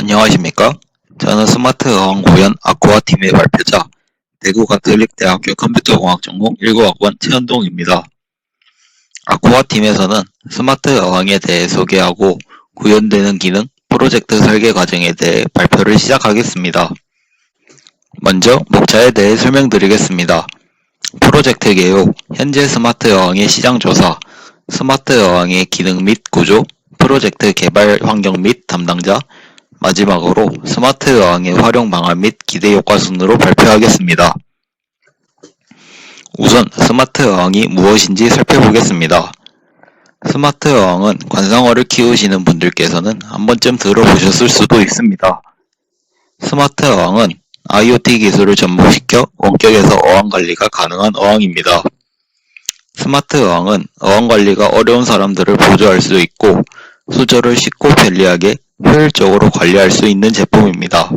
안녕하십니까? 저는 스마트 어학고연 아쿠아팀의 발표자, 대구 가톨릭대학교 컴퓨터공학 전공 19학번 최현동입니다. 아쿠아팀에서는 스마트 어항에 대해 소개하고 구현되는 기능, 프로젝트 설계 과정에 대해 발표를 시작하겠습니다. 먼저 목차에 대해 설명드리겠습니다. 프로젝트 개요, 현재 스마트 어항의 시장 조사, 스마트 어항의 기능 및 구조, 프로젝트 개발 환경 및 담당자, 마지막으로 스마트 어항의 활용 방안 및 기대 효과 순으로 발표하겠습니다. 우선 스마트 어항이 무엇인지 살펴보겠습니다. 스마트 어항은 관상어를 키우시는 분들께서는 한 번쯤 들어보셨을 수도 있습니다. 스마트 어항은 IoT 기술을 접목시켜 원격에서 어항 관리가 가능한 어항입니다. 스마트 어항은 어항 관리가 어려운 사람들을 보조할 수 있고 수조를 쉽고 편리하게 효율적으로 관리할 수 있는 제품입니다.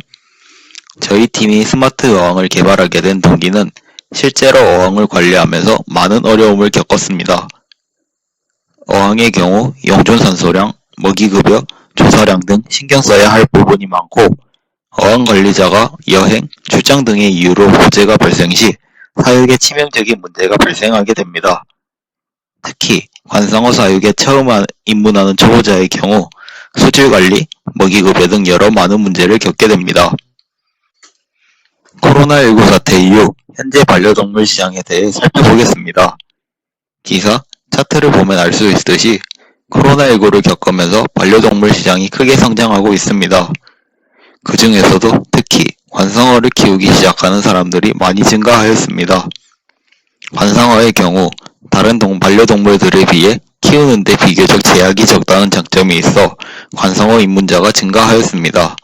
저희 팀이 스마트 어항을 개발하게 된 동기는 실제로 어항을 관리하면서 많은 어려움을 겪었습니다. 어항의 경우 용존 산소량, 먹이급여, 조사량 등 신경 써야 할 부분이 많고 어항 관리자가 여행, 출장 등의 이유로 호재가 발생 시 사육에 치명적인 문제가 발생하게 됩니다. 특히 관상어 사육에 처음 입문하는 초보자의 경우 수질 관리, 먹이급여 등 여러 많은 문제를 겪게 됩니다. 코로나19 사태 이후 현재 반려동물 시장에 대해 살펴보겠습니다. 기사, 차트를 보면 알 수 있듯이 코로나19를 겪으면서 반려동물 시장이 크게 성장하고 있습니다. 그 중에서도 특히 관상어를 키우기 시작하는 사람들이 많이 증가하였습니다. 관상어의 경우 다른 반려동물들에 비해 키우는데 비교적 제약이 적다는 장점이 있어 관상어 입문자가 증가하였습니다.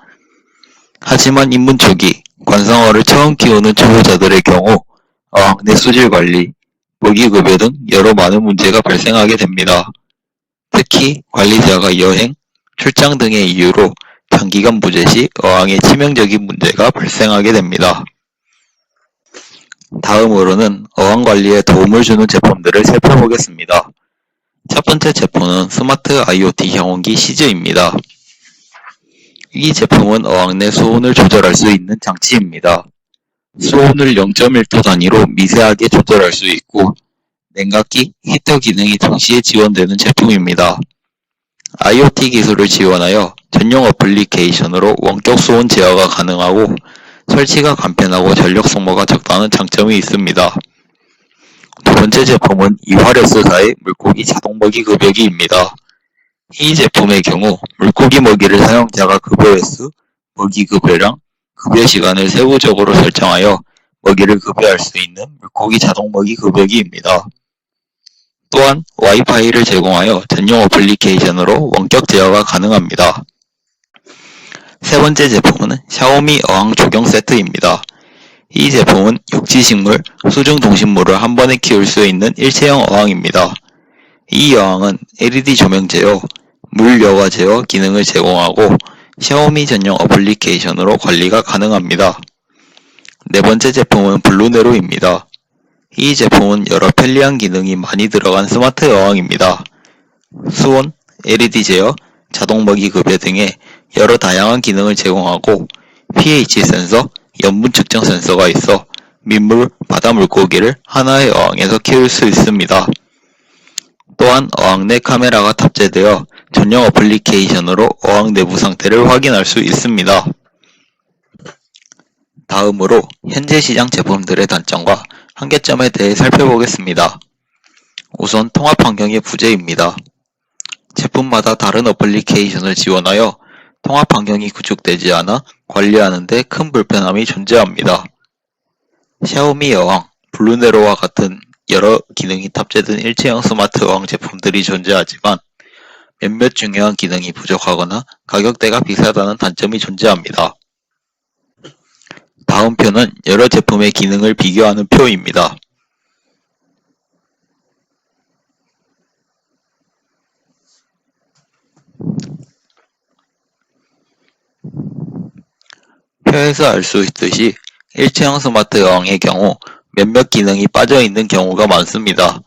하지만 입문 초기 관상어를 처음 키우는 초보자들의 경우 어항 내 수질 관리, 먹이급여 등 여러 많은 문제가 발생하게 됩니다. 특히 관리자가 여행, 출장 등의 이유로 장기간 부재 시 어항에 치명적인 문제가 발생하게 됩니다. 다음으로는 어항 관리에 도움을 주는 제품들을 살펴보겠습니다. 첫 번째 제품은 스마트 IoT 경운기 시즈입니다. 이 제품은 어항 내 수온을 조절할 수 있는 장치입니다. 수온을 0.1도 단위로 미세하게 조절할 수 있고 냉각기, 히터 기능이 동시에 지원되는 제품입니다. IoT 기술을 지원하여 전용 어플리케이션으로 원격 수온 제어가 가능하고 설치가 간편하고 전력 소모가 적다는 장점이 있습니다. 두 번째 제품은 이화레스사의 물고기 자동 먹이 급여기입니다. 이 제품의 경우 물고기 먹이를 사용자가 급여 횟수, 먹이 급여량, 급여 시간을 세부적으로 설정하여 먹이를 급여할 수 있는 물고기 자동 먹이 급여기입니다. 또한 와이파이를 제공하여 전용 어플리케이션으로 원격 제어가 가능합니다. 세 번째 제품은 샤오미 어항 조경 세트입니다. 이 제품은 육지식물, 수중동식물을 한 번에 키울 수 있는 일체형 어항입니다. 이 어항은 LED 조명 제어, 물 여과 제어 기능을 제공하고 샤오미 전용 어플리케이션으로 관리가 가능합니다. 네 번째 제품은 블루네로입니다. 이 제품은 여러 편리한 기능이 많이 들어간 스마트 어항입니다. 수온, LED 제어, 자동 먹이 급여 등의 여러 다양한 기능을 제공하고 pH 센서, 염분 측정 센서가 있어 민물, 바다 물고기를 하나의 어항에서 키울 수 있습니다. 또한 어항 내 카메라가 탑재되어 전용 어플리케이션으로 어항 내부 상태를 확인할 수 있습니다. 다음으로 현재 시장 제품들의 단점과 한계점에 대해 살펴보겠습니다. 우선 통합 환경의 부재입니다. 제품마다 다른 어플리케이션을 지원하여 통합 환경이 구축되지 않아 관리하는 데 큰 불편함이 존재합니다. 샤오미 어항, 블루네로와 같은 여러 기능이 탑재된 일체형 스마트 어항 제품들이 존재하지만 몇몇 중요한 기능이 부족하거나 가격대가 비싸다는 단점이 존재합니다. 다음 표는 여러 제품의 기능을 비교하는 표입니다. 표에서 알 수 있듯이 일체형 스마트 어항의 경우 몇몇 기능이 빠져있는 경우가 많습니다.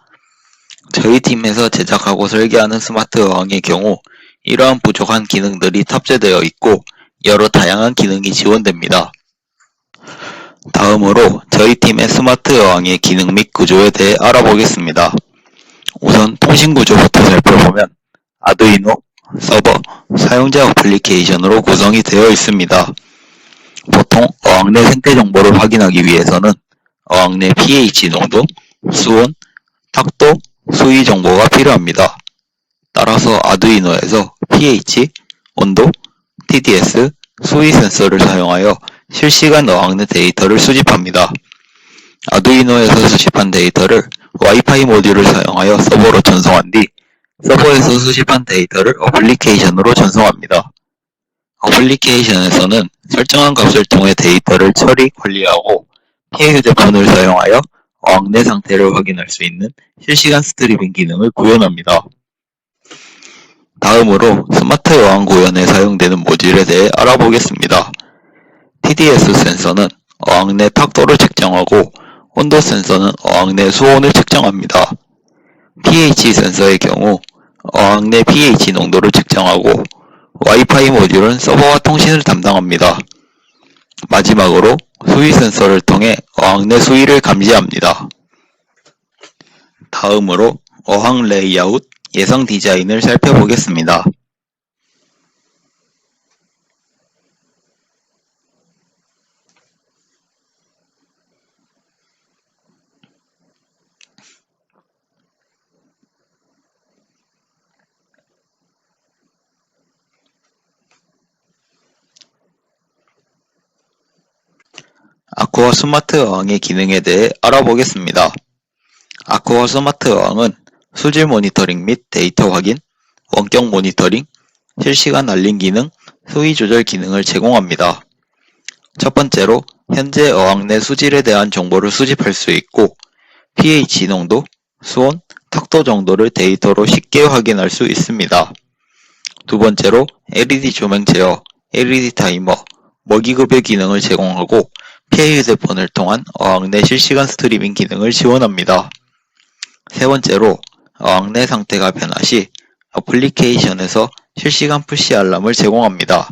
저희 팀에서 제작하고 설계하는 스마트 어항의 경우 이러한 부족한 기능들이 탑재되어 있고 여러 다양한 기능이 지원됩니다. 다음으로 저희 팀의 스마트 어항의 기능 및 구조에 대해 알아보겠습니다. 우선 통신 구조부터 살펴보면 아두이노, 서버, 사용자 어플리케이션으로 구성이 되어 있습니다. 보통 어항 내 생태 정보를 확인하기 위해서는 어항 내 pH 농도, 수온, 탁도, 수위 정보가 필요합니다. 따라서 아두이노에서 pH, 온도, TDS, 수위 센서를 사용하여 실시간 어항 내 데이터를 수집합니다. 아두이노에서 수집한 데이터를 와이파이 모듈을 사용하여 서버로 전송한 뒤 서버에서 수집한 데이터를 어플리케이션으로 전송합니다. 어플리케이션에서는 설정한 값을 통해 데이터를 처리, 관리하고 피해 휴대폰을 사용하여 어항 내 상태를 확인할 수 있는 실시간 스트리밍 기능을 구현합니다. 다음으로 스마트 어항 구현에 사용되는 모듈에 대해 알아보겠습니다. TDS 센서는 어항 내 탁도를 측정하고 온도 센서는 어항 내 수온을 측정합니다. pH 센서의 경우 어항 내 pH 농도를 측정하고 와이파이 모듈은 서버와 통신을 담당합니다. 마지막으로 수위 센서를 통해 어항 내 수위를 감지합니다. 다음으로 어항 레이아웃, 예상 디자인을 살펴보겠습니다. 아쿠아 스마트 어항의 기능에 대해 알아보겠습니다. 아쿠아 스마트 어항은 수질 모니터링 및 데이터 확인, 원격 모니터링, 실시간 알림 기능, 수위 조절 기능을 제공합니다. 첫 번째로 현재 어항 내 수질에 대한 정보를 수집할 수 있고 pH 농도, 수온, 탁도 정도를 데이터로 쉽게 확인할 수 있습니다. 두 번째로 LED 조명 제어, LED 타이머, 먹이급여 기능을 제공하고 피해 휴대폰을 통한 어항 내 실시간 스트리밍 기능을 지원합니다. 세 번째로 어항 내 상태가 변화 시 어플리케이션에서 실시간 푸시 알람을 제공합니다.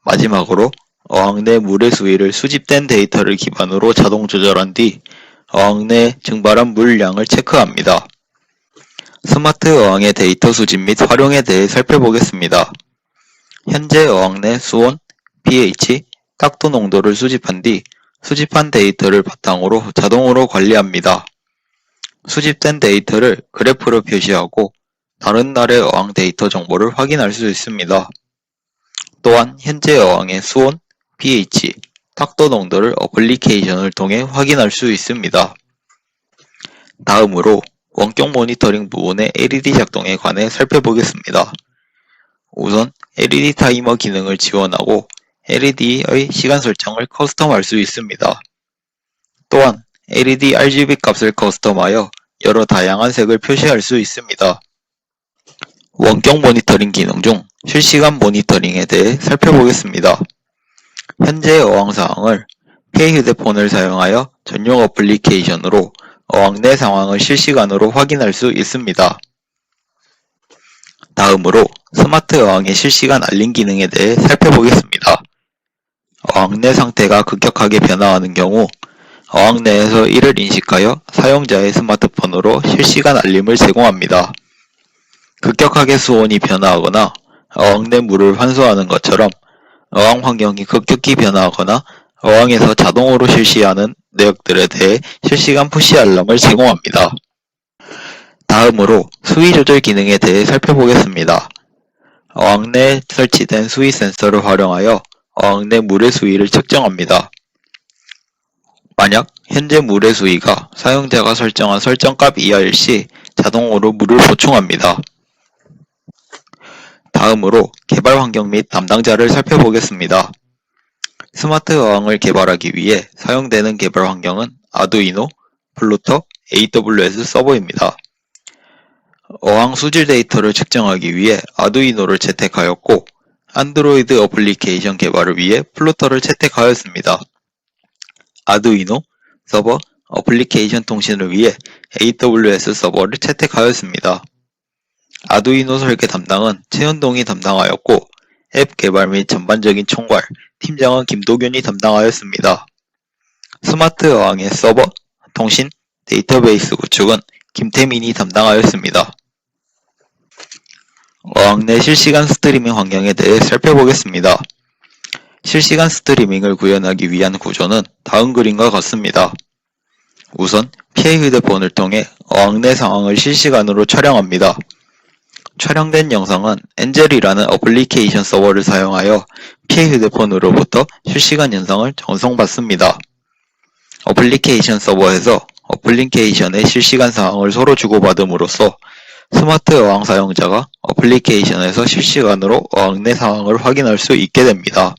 마지막으로 어항 내 물의 수위를 수집된 데이터를 기반으로 자동 조절한 뒤 어항 내 증발한 물량을 체크합니다. 스마트 어항의 데이터 수집 및 활용에 대해 살펴보겠습니다. 현재 어항 내 수온, pH, 탁도 농도를 수집한 뒤 수집한 데이터를 바탕으로 자동으로 관리합니다. 수집된 데이터를 그래프로 표시하고 다른 날의 어항 데이터 정보를 확인할 수 있습니다. 또한 현재 어항의 수온, pH, 탁도 농도를 어플리케이션을 통해 확인할 수 있습니다. 다음으로 원격 모니터링 부분의 LED 작동에 관해 살펴보겠습니다. 우선 LED 타이머 기능을 지원하고 LED의 시간 설정을 커스텀할 수 있습니다. 또한 LED RGB 값을 커스텀하여 여러 다양한 색을 표시할 수 있습니다. 원격 모니터링 기능 중 실시간 모니터링에 대해 살펴보겠습니다. 현재 어항 상황을 피해 휴대폰을 사용하여 전용 어플리케이션으로 어항 내 상황을 실시간으로 확인할 수 있습니다. 다음으로 스마트 어항의 실시간 알림 기능에 대해 살펴보겠습니다. 어항 내 상태가 급격하게 변화하는 경우 어항 내에서 이를 인식하여 사용자의 스마트폰으로 실시간 알림을 제공합니다. 급격하게 수온이 변화하거나 어항 내 물을 환수하는 것처럼 어항 환경이 급격히 변화하거나 어항에서 자동으로 실시하는 내역들에 대해 실시간 푸시 알람을 제공합니다. 다음으로 수위 조절 기능에 대해 살펴보겠습니다. 어항 내에 설치된 수위 센서를 활용하여 어항 내 물의 수위를 측정합니다. 만약 현재 물의 수위가 사용자가 설정한 설정값 이하일 시 자동으로 물을 보충합니다. 다음으로 개발 환경 및 담당자를 살펴보겠습니다. 스마트 어항을 개발하기 위해 사용되는 개발 환경은 아두이노, 플루터, AWS 서버입니다. 어항 수질 데이터를 측정하기 위해 아두이노를 채택하였고 안드로이드 어플리케이션 개발을 위해 플루터를 채택하였습니다. 아두이노, 서버, 어플리케이션 통신을 위해 AWS 서버를 채택하였습니다. 아두이노 설계 담당은 최현동이 담당하였고 앱 개발 및 전반적인 총괄, 팀장은 김도균이 담당하였습니다. 스마트 어항의 서버, 통신, 데이터베이스 구축은 김태민이 담당하였습니다. 어항 내 실시간 스트리밍 환경에 대해 살펴보겠습니다. 실시간 스트리밍을 구현하기 위한 구조는 다음 그림과 같습니다. 우선 피해 휴대폰을 통해 어항 내 상황을 실시간으로 촬영합니다. 촬영된 영상은 엔젤이라는 어플리케이션 서버를 사용하여 피해 휴대폰으로부터 실시간 영상을 전송받습니다. 어플리케이션 서버에서 어플리케이션의 실시간 상황을 서로 주고받음으로써 스마트 어항 사용자가 어플리케이션에서 실시간으로 어항 내 상황을 확인할 수 있게 됩니다.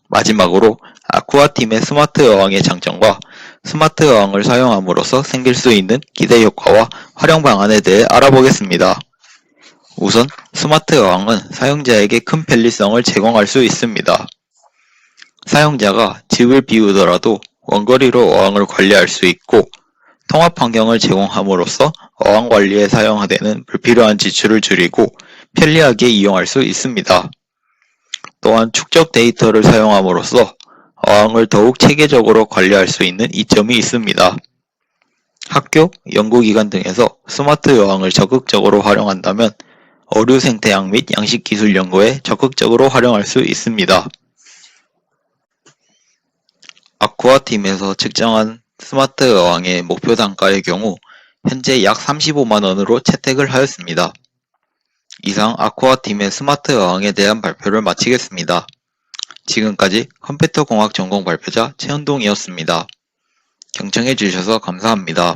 마지막으로 아쿠아팀의 스마트 어항의 장점과 스마트 어항을 사용함으로써 생길 수 있는 기대 효과와 활용 방안에 대해 알아보겠습니다. 우선 스마트 어항은 사용자에게 큰 편리성을 제공할 수 있습니다. 사용자가 집을 비우더라도 원거리로 어항을 관리할 수 있고 통합 환경을 제공함으로써 어항 관리에 사용되는 불필요한 지출을 줄이고 편리하게 이용할 수 있습니다. 또한 축적 데이터를 사용함으로써 어항을 더욱 체계적으로 관리할 수 있는 이점이 있습니다. 학교, 연구기관 등에서 스마트 어항을 적극적으로 활용한다면 어류 생태학 및 양식 기술 연구에 적극적으로 활용할 수 있습니다. 아쿠아팀에서 측정한 스마트 어항의 목표 단가의 경우 현재 약 35만원으로 채택을 하였습니다. 이상 아쿠아팀의 스마트 어항에 대한 발표를 마치겠습니다. 지금까지 컴퓨터공학 전공 발표자 최은동이었습니다. 경청해 주셔서 감사합니다.